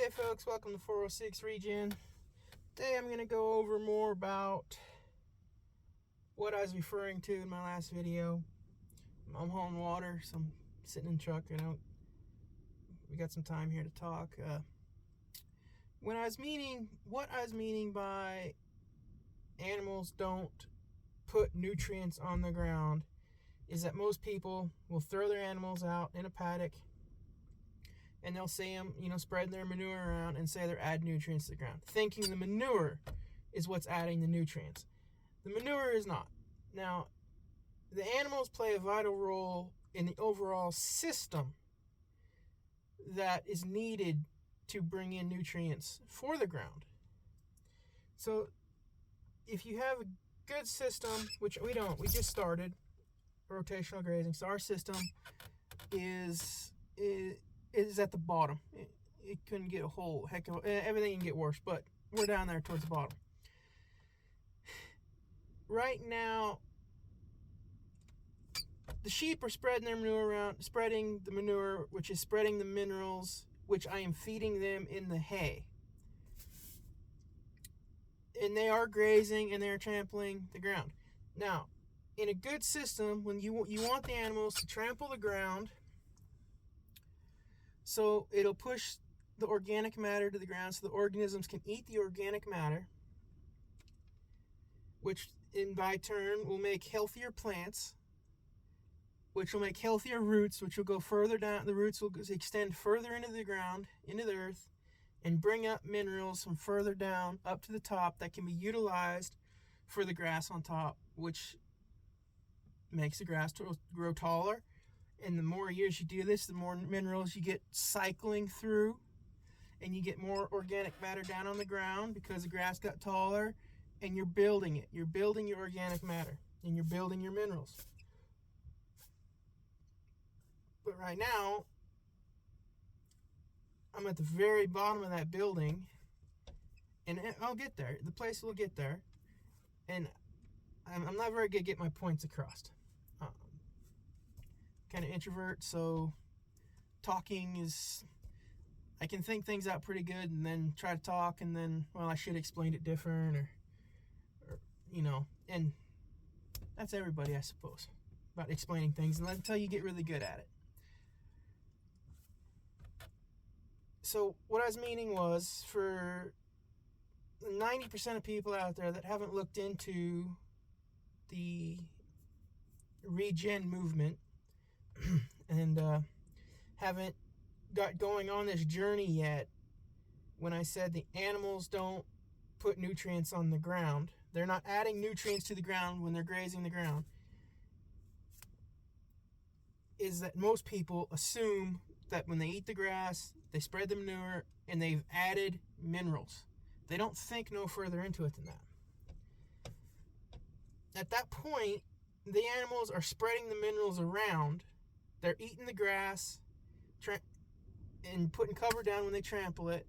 Hey folks, welcome to 406 Regen. Today I'm going to go over more about what I was referring to in my last video. I'm hauling water, so I'm sitting in the truck. We got some time here to talk. What I was meaning by animals don't put nutrients on the ground is that most people will throw their animals out in a paddock and they'll see them, spreading their manure around and say they're adding nutrients to the ground, thinking the manure is what's adding the nutrients. The manure is not. Now, the animals play a vital role in the overall system that is needed to bring in nutrients for the ground. So, if you have a good system, which we don't, we just started rotational grazing, so our system is at the bottom. It couldn't get a whole heck of everything can get worse, but we're down there towards the bottom. Right now, the sheep are spreading their manure around, spreading the manure, which is spreading the minerals, which I am feeding them in the hay. And they are grazing and they're trampling the ground. Now, in a good system, when you want the animals to trample the ground, so it'll push the organic matter to the ground so the organisms can eat the organic matter, which by turn will make healthier plants, which will make healthier roots, which will go further down. The roots will extend further into the ground, into the earth, and bring up minerals from further down up to the top that can be utilized for the grass on top, which makes the grass grow taller. And the more years you do this, the more minerals you get cycling through, and you get more organic matter down on the ground because the grass got taller, and you're building it. You're building your organic matter, and you're building your minerals. But right now, I'm at the very bottom of that building, and I'll get there. The place will get there, and I'm not very good at getting my points across. Kind of introvert, so talking is, I can think things out pretty good and then try to talk, and then, well, I should have explained it different, or and that's everybody, I suppose, about explaining things until you get really good at it. So what I was meaning was, for 90% of people out there that haven't looked into the regen movement and haven't got going on this journey yet, when I said the animals don't put nutrients on the ground, they're not adding nutrients to the ground when they're grazing the ground, is that most people assume that when they eat the grass, they spread the manure, and they've added minerals. They don't think no further into it than that. At that point, the animals are spreading the minerals around. They're eating the grass and putting cover down when they trample it,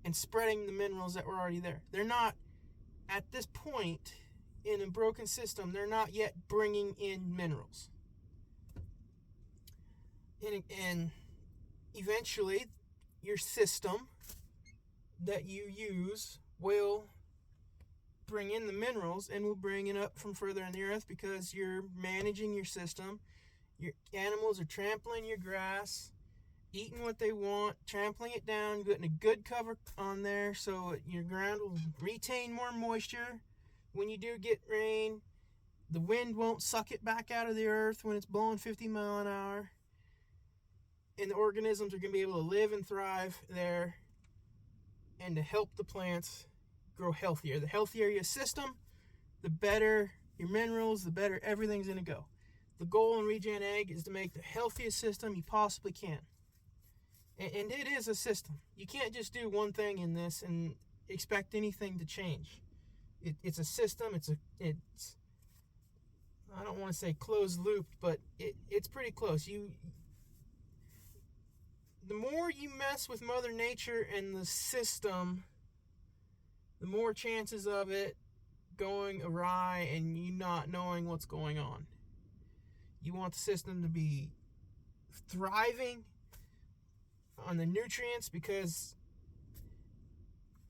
and spreading the minerals that were already there. They're not, at this point in a broken system, they're not yet bringing in minerals. And eventually, your system that you use will bring in the minerals and will bring it up from further in the earth, because you're managing your system. Your animals are trampling your grass, eating what they want, trampling it down, getting a good cover on there so your ground will retain more moisture. When you do get rain, the wind won't suck it back out of the earth when it's blowing 50 miles an hour. And the organisms are going to be able to live and thrive there, and to help the plants grow healthier. The healthier your system, the better your minerals, the better everything's going to go. The goal in Regen Ag is to make the healthiest system you possibly can. And it is a system. You can't just do one thing in this and expect anything to change. It's a system. It's I don't want to say closed loop, but it's pretty close. The more you mess with Mother Nature and the system, the more chances of it going awry and you not knowing what's going on. You want the system to be thriving on the nutrients, because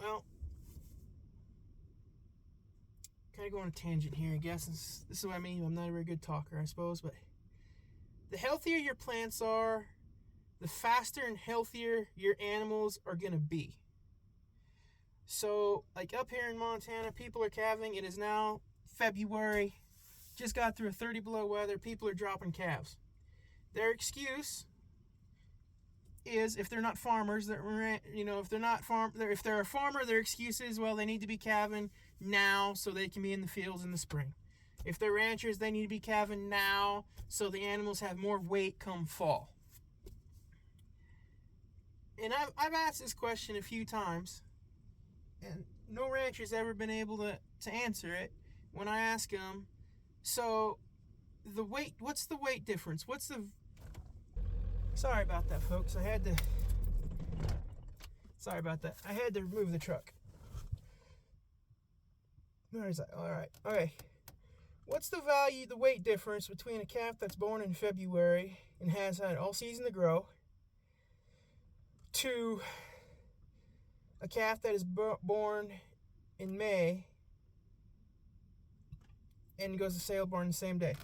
Well, kind of go on a tangent here, I guess. This is what I mean. I'm not a very good talker, I suppose, but the healthier your plants are, the faster and healthier your animals are going to be. So, like up here in Montana, people are calving. It is now February. Just got through a 30 below weather. People are dropping calves. Their excuse is, if they're not farmers, if they're a farmer, their excuse is, well, they need to be calving now so they can be in the fields in the spring. If they're ranchers, they need to be calving now so the animals have more weight come fall. And I've asked this question a few times, and no rancher's ever been able to answer it when I ask them, so what's the weight difference? Sorry about that, folks. I had to remove the truck. Where is that? All right. Okay. What's the weight difference between a calf that's born in February and has had all season to grow to a calf that is born in May and goes to sale barn the same day?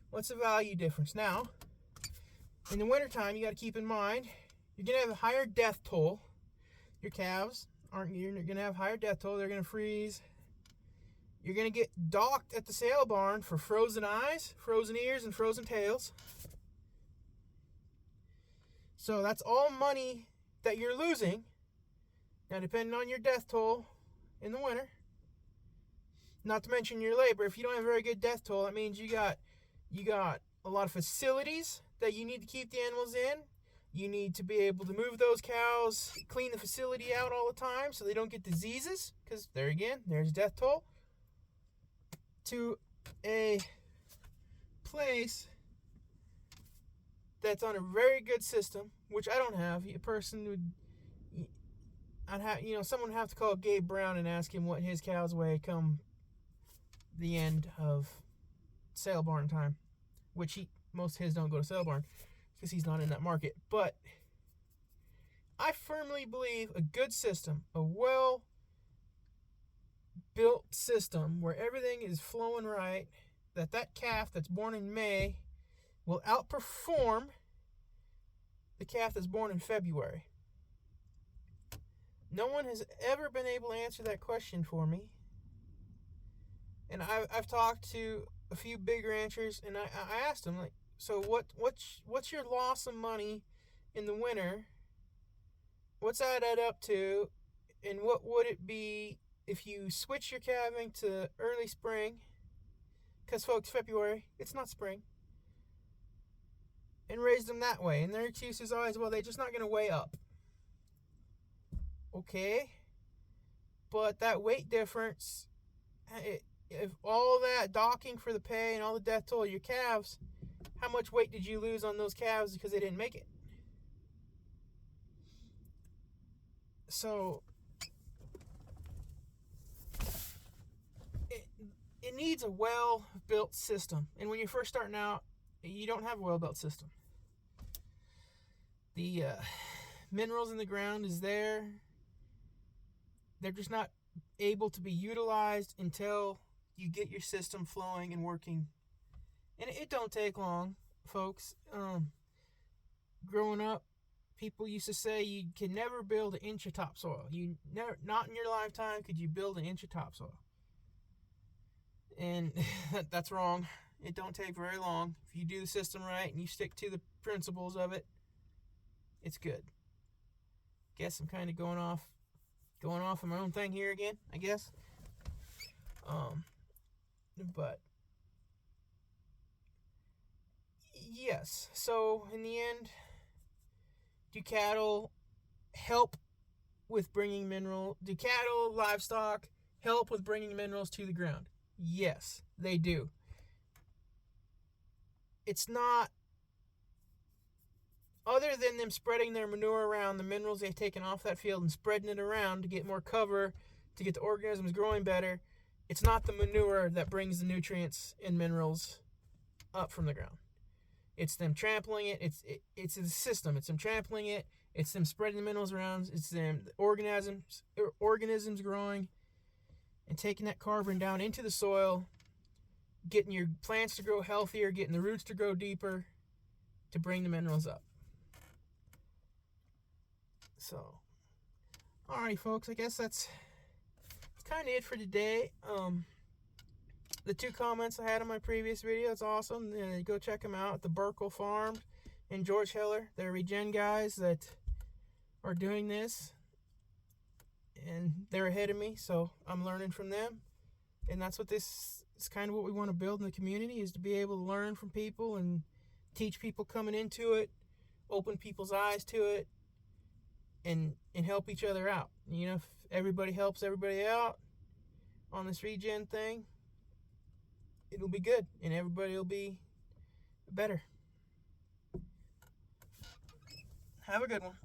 What's the value difference? Now, in the wintertime, you got to keep in mind, you're going to have a higher death toll. Your calves you're going to have higher death toll. They're going to freeze. You're going to get docked at the sale barn for frozen eyes, frozen ears, and frozen tails. So that's all money that you're losing. Now, depending on your death toll in the winter, not to mention your labor, if you don't have a very good death toll, that means you got a lot of facilities that you need to keep the animals in. You need to be able to move those cows, clean the facility out all the time so they don't get diseases, because there's death toll. To a place that's on a very good system, which I don't have. Someone would have to call Gabe Brown and ask him what his cows weigh come the end of sale barn time, which most of his don't go to sale barn because he's not in that market. But I firmly believe a good system, a well-built system where everything is flowing right, that calf that's born in May will outperform the calf that's born in February. No one has ever been able to answer that question for me. And I've talked to a few big ranchers, and I asked them, like, so what's your loss of money in the winter? What's that add up to? And what would it be if you switch your calving to early spring? Because, folks, February, it's not spring. And raise them that way. And their excuse is always, well, they're just not going to weigh up. Okay. But that weight difference, if all that docking for the pay and all the death toll of your calves, how much weight did you lose on those calves because they didn't make it? So it needs a well-built system. And when you're first starting out, you don't have a well-built system. The minerals in the ground is there. They're just not able to be utilized until you get your system flowing and working. And it don't take long, folks. Growing up, people used to say you can never build an inch of topsoil. Not in your lifetime could you build an inch of topsoil. And that's wrong. It don't take very long. If you do the system right and you stick to the principles of it, it's good. Guess I'm kind of going off on my own thing here again, I guess. But yes, so in the end, do cattle help with bringing livestock help with bringing minerals to the ground? Yes, they do. It's not, other than them spreading their manure around, the minerals they've taken off that field and spreading it around to get more cover, to get the organisms growing better, it's not the manure that brings the nutrients and minerals up from the ground. It's them trampling it. It's a system. It's them trampling it It's them spreading the minerals around. It's them organisms growing and taking that carbon down into the soil, getting your plants to grow healthier, getting the roots to grow deeper to bring the minerals up. So, alrighty, folks. I guess that's kind of it for today. The 2 comments I had on my previous video, it's awesome. Go check them out at the Burkle Farm in George Heller. They're regen guys that are doing this, and they're ahead of me, so I'm learning from them. And that's what this is kind of what we want to build in the community, is to be able to learn from people and teach people coming into it, open people's eyes to it, and help each other out. You know, if everybody helps everybody out on this regen thing, it'll be good and everybody will be better. Have a good one.